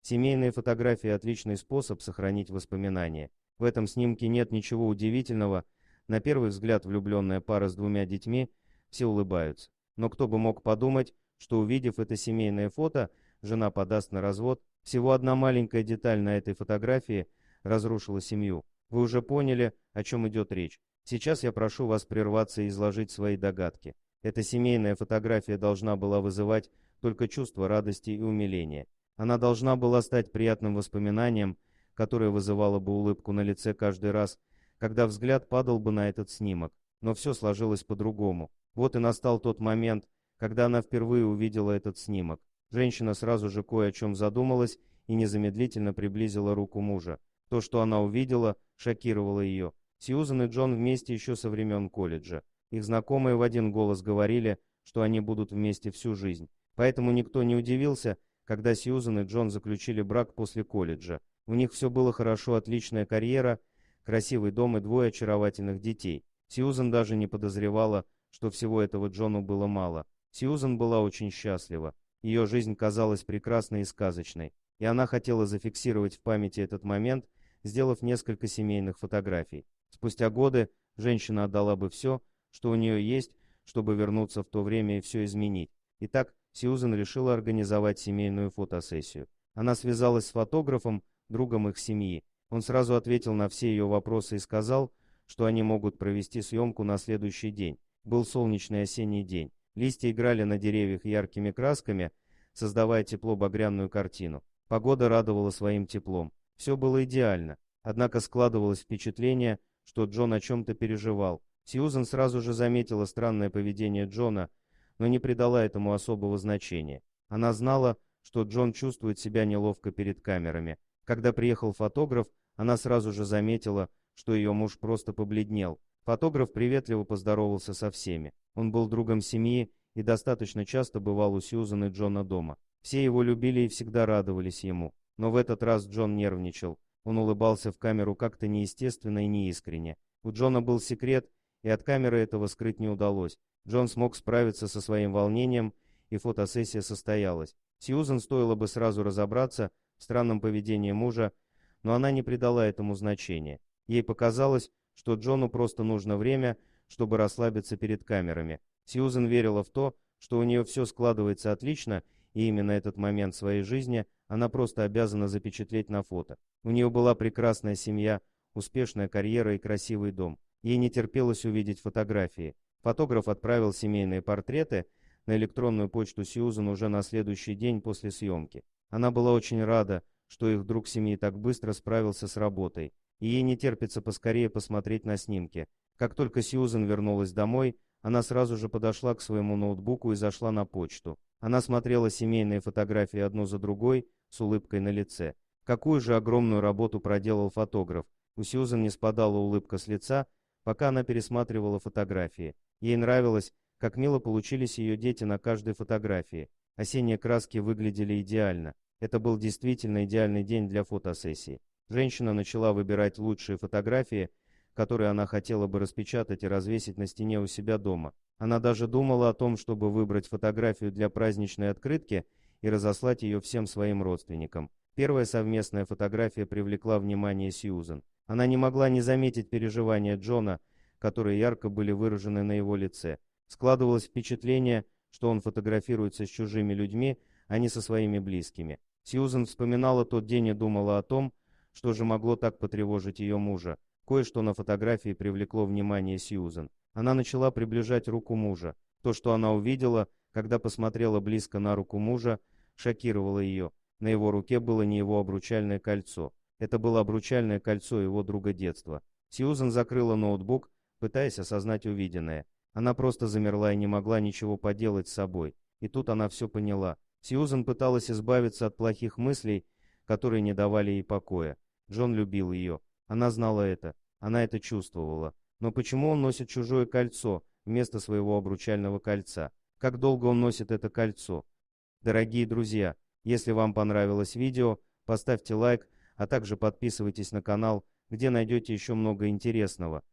Семейные фотографии – отличный способ сохранить воспоминания. В этом снимке нет ничего удивительного. На первый взгляд влюбленная пара с двумя детьми, все улыбаются. Но кто бы мог подумать, что увидев это семейное фото, жена подаст на развод. Всего одна маленькая деталь на этой фотографии разрушила семью. Вы уже поняли, о чем идет речь. Сейчас я прошу вас прерваться и изложить свои догадки. Эта семейная фотография должна была вызывать только чувство радости и умиления. Она должна была стать приятным воспоминанием, которое вызывало бы улыбку на лице каждый раз, когда взгляд падал бы на этот снимок. Но все сложилось по-другому. Вот и настал тот момент, когда она впервые увидела этот снимок. Женщина сразу же кое о чем задумалась и незамедлительно приблизила руку мужа. То, что она увидела, шокировало ее. Сьюзан и Джон вместе еще со времен колледжа. Их знакомые в один голос говорили, что они будут вместе всю жизнь. Поэтому никто не удивился, когда Сьюзан и Джон заключили брак после колледжа. У них все было хорошо, отличная карьера, красивый дом и двое очаровательных детей. Сьюзан даже не подозревала, что всего этого Джону было мало. Сьюзан была очень счастлива. Ее жизнь казалась прекрасной и сказочной, и она хотела зафиксировать в памяти этот момент, сделав несколько семейных фотографий. Спустя годы женщина отдала бы все, что у нее есть, чтобы вернуться в то время и все изменить. Итак, Сьюзан решила организовать семейную фотосессию. Она связалась с фотографом, другом их семьи. Он сразу ответил на все ее вопросы и сказал, что они могут провести съемку на следующий день. Был солнечный осенний день. Листья играли на деревьях яркими красками, создавая тепло-багряную картину. Погода радовала своим теплом. Все было идеально. Однако складывалось впечатление, что Джон о чем-то переживал. Сьюзан сразу же заметила странное поведение Джона, но не придала этому особого значения. Она знала, что Джон чувствует себя неловко перед камерами. Когда приехал фотограф, она сразу же заметила, что ее муж просто побледнел. Фотограф приветливо поздоровался со всеми. Он был другом семьи и достаточно часто бывал у Сьюзан и Джона дома. Все его любили и всегда радовались ему. Но в этот раз Джон нервничал. Он улыбался в камеру как-то неестественно и неискренне. У Джона был секрет, и от камеры этого скрыть не удалось. Джон смог справиться со своим волнением, и фотосессия состоялась. Сьюзан стоило бы сразу разобраться в странном поведении мужа, но она не придала этому значения. Ей показалось, что Джону просто нужно время, чтобы расслабиться перед камерами. Сьюзан верила в то, что у нее все складывается отлично, и именно этот момент своей жизни она просто обязана запечатлеть на фото. У нее была прекрасная семья, успешная карьера и красивый дом. Ей не терпелось увидеть фотографии. Фотограф отправил семейные портреты на электронную почту Сьюзан уже на следующий день после съемки. Она была очень рада, что их друг семьи так быстро справился с работой, и ей не терпится поскорее посмотреть на снимки. Как только Сьюзан вернулась домой, она сразу же подошла к своему ноутбуку и зашла на почту. Она смотрела семейные фотографии одну за другой с улыбкой на лице. Какую же огромную работу проделал фотограф. У Сьюзан не спадала улыбка с лица, пока она пересматривала фотографии. Ей нравилось, как мило получились ее дети на каждой фотографии. Осенние краски выглядели идеально. Это был действительно идеальный день для фотосессии. Женщина начала выбирать лучшие фотографии, которые она хотела бы распечатать и развесить на стене у себя дома. Она даже думала о том, чтобы выбрать фотографию для праздничной открытки и разослать ее всем своим родственникам. Первая совместная фотография привлекла внимание Сьюзан. Она не могла не заметить переживания Джона, которые ярко были выражены на его лице. Складывалось впечатление, что он фотографируется с чужими людьми, а не со своими близкими. Сьюзан вспоминала тот день и думала о том, что же могло так потревожить ее мужа. Кое-что на фотографии привлекло внимание Сьюзан. Она начала приближать руку мужа. То, что она увидела, когда посмотрела близко на руку мужа, шокировало ее. На его руке было не его обручальное кольцо. Это было обручальное кольцо его друга детства. Сьюзан закрыла ноутбук, пытаясь осознать увиденное. Она просто замерла и не могла ничего поделать с собой. И тут она все поняла. Сьюзан пыталась избавиться от плохих мыслей, которые не давали ей покоя. Джон любил ее. Она знала это. Она это чувствовала. Но почему он носит чужое кольцо вместо своего обручального кольца? Как долго он носит это кольцо? Дорогие друзья, если вам понравилось видео, поставьте лайк, а также подписывайтесь на канал, где найдете еще много интересного.